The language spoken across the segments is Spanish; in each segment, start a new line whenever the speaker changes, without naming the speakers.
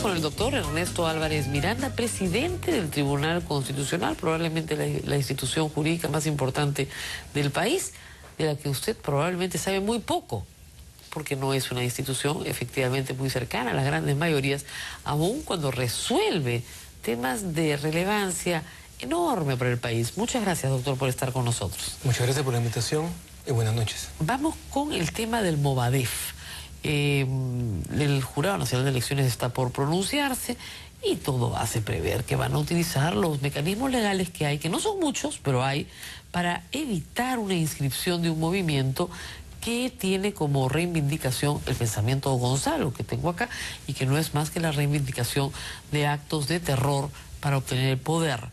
con el doctor Ernesto Álvarez Miranda, presidente del Tribunal Constitucional, probablemente la institución jurídica más importante del país, de la que usted probablemente sabe muy poco, porque no es una institución efectivamente muy cercana a las grandes mayorías, aun cuando resuelve temas de relevancia enorme para el país. Muchas gracias, doctor, por estar con nosotros.
Muchas gracias por la invitación y buenas noches.
Vamos con el tema del Movadef. El Jurado Nacional de Elecciones está por pronunciarse y todo hace prever que van a utilizar los mecanismos legales que hay, que no son muchos, pero hay, para evitar una inscripción de un movimiento que tiene como reivindicación el pensamiento Gonzalo, que tengo acá, y que no es más que la reivindicación de actos de terror para obtener el poder.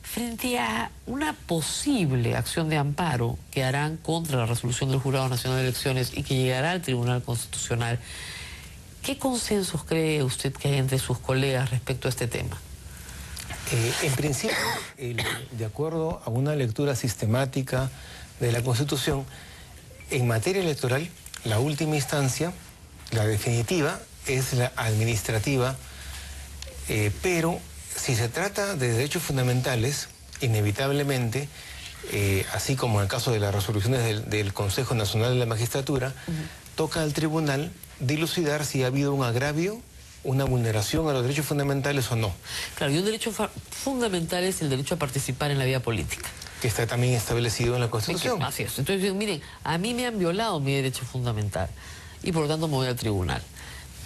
Frente a una posible acción de amparo que harán contra la resolución del Jurado Nacional de Elecciones y que llegará al Tribunal Constitucional, ¿qué consensos cree usted que hay entre sus colegas respecto a este tema?
En principio, de acuerdo a una lectura sistemática de la Constitución, en materia electoral, la última instancia, la definitiva, es la administrativa, pero si se trata de derechos fundamentales, inevitablemente, así como en el caso de las resoluciones del Consejo Nacional de la Magistratura, toca al tribunal dilucidar si ha habido un agravio, una vulneración a los derechos fundamentales o no.
Claro, y un derecho fundamental es el derecho a participar en la vida política,
que está también establecido en la Constitución.
Así es. Entonces, miren, a mí me han violado mi derecho fundamental y por lo tanto me voy al tribunal.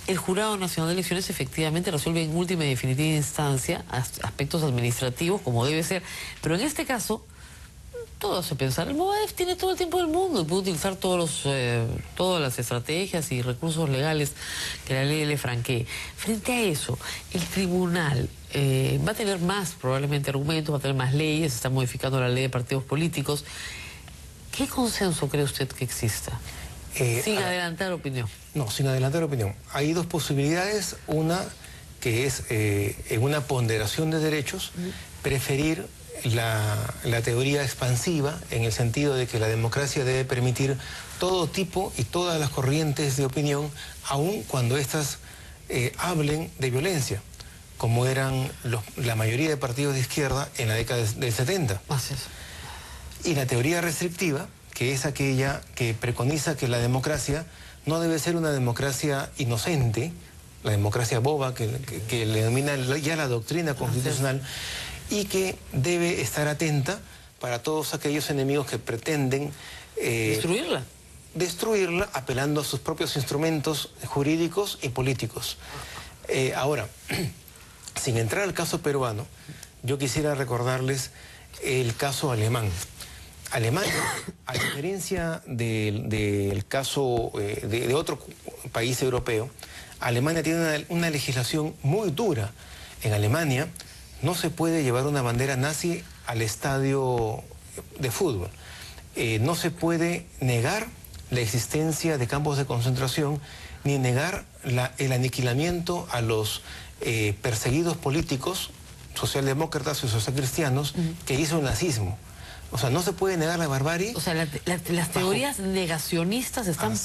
El Jurado Nacional de Elecciones efectivamente resuelve en última y definitiva instancia aspectos administrativos como debe ser, pero en este caso todo hace pensar, el Movadef tiene todo el tiempo del mundo y puede utilizar todas las estrategias y recursos legales que la ley le franquee. Frente a eso, el tribunal va a tener más probablemente argumentos, va a tener más leyes, se está modificando la ley de partidos políticos. ¿Qué consenso cree usted que exista? Sin adelantar opinión.
No, sin adelantar opinión. Hay dos posibilidades. Una que es, en una ponderación de derechos, preferir la teoría expansiva, en el sentido de que la democracia debe permitir todo tipo y todas las corrientes de opinión, aun cuando éstas hablen de violencia, como eran la mayoría de partidos de izquierda en la década del 70.
Así es.
Y la teoría restrictiva, que es aquella que preconiza que la democracia no debe ser una democracia inocente, la democracia boba, que le denomina ya la doctrina constitucional, y que debe estar atenta para todos aquellos enemigos que pretenden destruirla, apelando a sus propios instrumentos jurídicos y políticos. Ahora, sin entrar al caso peruano, yo quisiera recordarles el caso alemán. Alemania, a diferencia del caso de otro país europeo, Alemania tiene una legislación muy dura. En Alemania no se puede llevar una bandera nazi al estadio de fútbol. No se puede negar la existencia de campos de concentración, ni negar el aniquilamiento a los perseguidos políticos, socialdemócratas y socialcristianos, que hizo el nazismo. O sea, no se puede negar la barbarie.
O sea, las teorías negacionistas están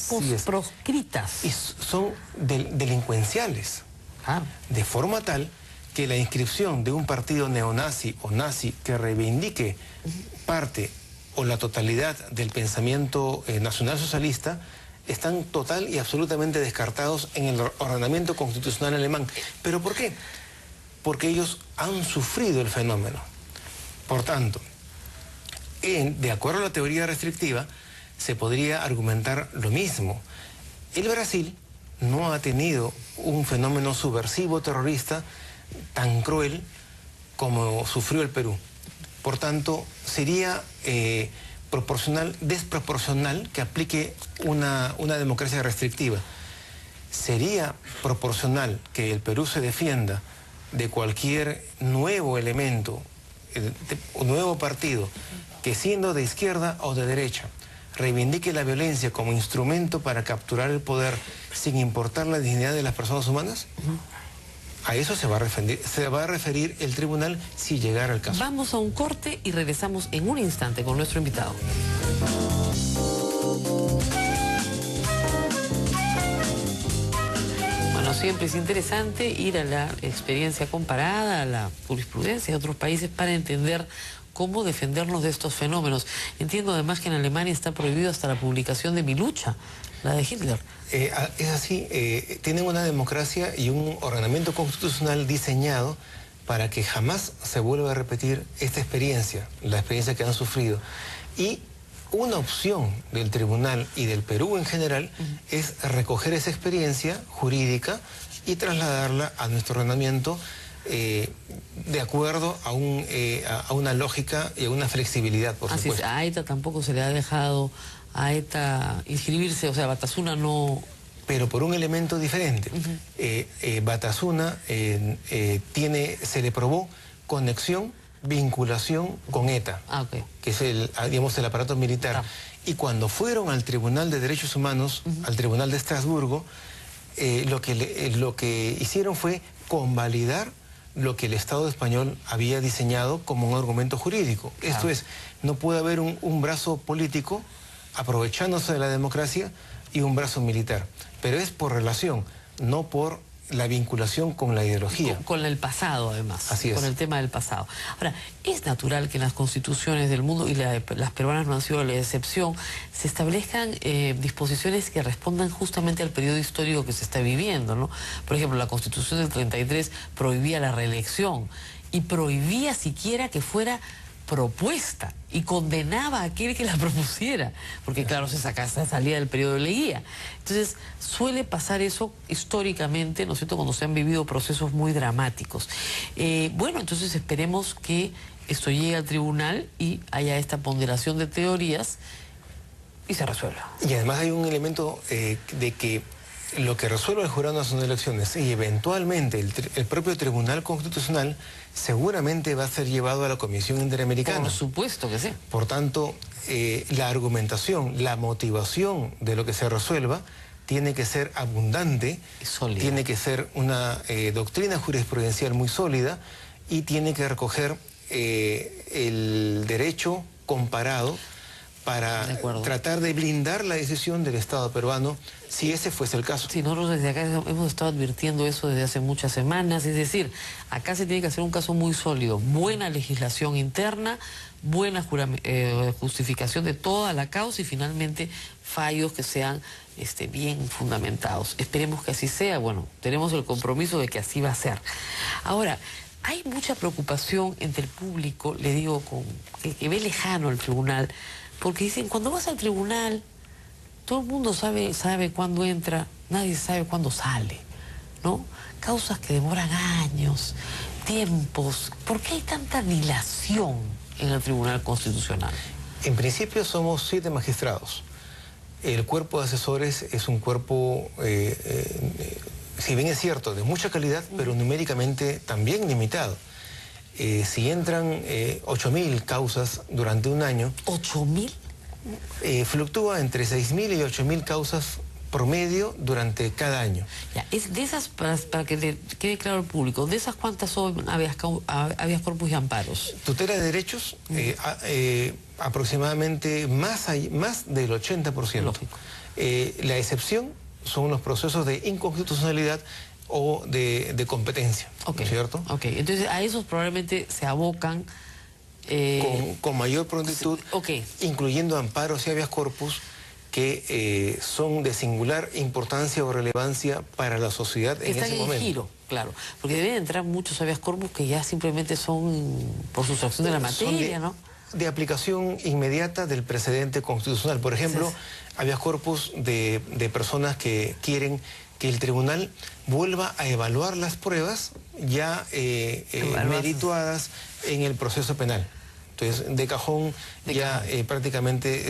proscritas.
Y son delincuenciales. De forma tal que la inscripción de un partido neonazi o nazi que reivindique parte o la totalidad del pensamiento nacionalsocialista están total y absolutamente descartados en el ordenamiento constitucional alemán. ¿Pero por qué? Porque ellos han sufrido el fenómeno. Por tanto, de acuerdo a la teoría restrictiva, se podría argumentar lo mismo. El Brasil no ha tenido un fenómeno subversivo terrorista tan cruel como sufrió el Perú. Por tanto, sería desproporcional que aplique una democracia restrictiva. Sería proporcional que el Perú se defienda de cualquier nuevo elemento, un nuevo partido, que siendo de izquierda o de derecha, reivindique la violencia como instrumento para capturar el poder sin importar la dignidad de las personas humanas. A eso se va a referir el tribunal si llegara el caso.
Vamos a un corte y regresamos en un instante con nuestro invitado. Bueno, siempre es interesante ir a la experiencia comparada, a la jurisprudencia de otros países para entender cómo defendernos de estos fenómenos. Entiendo además que en Alemania está prohibido hasta la publicación de Mi Lucha, la de Hitler.
Es así, tienen una democracia y un ordenamiento constitucional diseñado para que jamás se vuelva a repetir esta experiencia, la experiencia que han sufrido. Y una opción del tribunal y del Perú en general es recoger esa experiencia jurídica y trasladarla a nuestro ordenamiento de acuerdo a una lógica y a una flexibilidad, por supuesto.
A ETA tampoco se le ha dejado a ETA inscribirse, o sea, Batasuna no...
Pero por un elemento diferente. Batasuna se le probó conexión, vinculación con ETA, que es el aparato militar. Y cuando fueron al Tribunal de Derechos Humanos, al Tribunal de Estrasburgo, lo que hicieron fue convalidar lo que el Estado español había diseñado como un argumento jurídico. Esto es, no puede haber un brazo político aprovechándose de la democracia y un brazo militar. Pero es por relación, no por la vinculación con la ideología.
Con el pasado, además.
Así es.
Con el tema del pasado. Ahora, es natural que en las constituciones del mundo, y las peruanas no han sido la excepción, se establezcan disposiciones que respondan justamente al periodo histórico que se está viviendo, ¿no? Por ejemplo, la Constitución del 33 prohibía la reelección y prohibía siquiera que fuera propuesta y condenaba a aquel que la propusiera, porque claro, se salía del periodo de Leguía. Entonces, suele pasar eso históricamente, ¿no es cierto?, cuando se han vivido procesos muy dramáticos. Bueno, entonces esperemos que esto llegue al tribunal y haya esta ponderación de teorías y se resuelva.
Y además hay un elemento de que lo que resuelva el Jurado Nacional de Elecciones y eventualmente el propio Tribunal Constitucional seguramente va a ser llevado a la Comisión Interamericana.
Por supuesto que sí.
Por tanto, la argumentación, la motivación de lo que se resuelva tiene que ser abundante, tiene que ser una doctrina jurisprudencial muy sólida y tiene que recoger el derecho comparado para tratar de blindar la decisión del Estado peruano, si ese fuese el caso.
Sí, nosotros desde acá hemos estado advirtiendo eso desde hace muchas semanas, es decir, acá se tiene que hacer un caso muy sólido, buena legislación interna, buena justificación de toda la causa y finalmente fallos que sean bien fundamentados. Esperemos que así sea, bueno, tenemos el compromiso de que así va a ser. Ahora, hay mucha preocupación entre el público, le digo, que ve lejano el tribunal, porque dicen, cuando vas al tribunal, todo el mundo sabe cuándo entra, nadie sabe cuándo sale, ¿no? Causas que demoran años, tiempos. ¿Por qué hay tanta dilación en el Tribunal Constitucional?
En principio somos 7 magistrados. El cuerpo de asesores es un cuerpo, si bien es cierto, de mucha calidad, pero numéricamente también limitado. Si entran 8.000 causas durante un año...
¿8.000?
Fluctúa entre 6.000 y 8.000 causas promedio durante cada año.
Ya, es de esas, para que le quede claro al público, ¿de esas cuántas son habeas corpus y amparos?
Tutela de derechos, aproximadamente más del 80%.
Lógico.
La excepción son los procesos de inconstitucionalidad o de competencia, ¿cierto?
Ok, entonces a esos probablemente se abocan...
Con mayor prontitud, incluyendo amparos y habeas corpus que son de singular importancia o relevancia para la sociedad en ese momento.
Están en giro, claro, porque deben entrar muchos habeas corpus que ya simplemente son por sustracción de la materia, ¿no?
De aplicación inmediata del precedente constitucional. Por ejemplo, habeas corpus de personas que quieren que el tribunal vuelva a evaluar las pruebas ya merituadas en el proceso penal. Entonces, de cajón ya prácticamente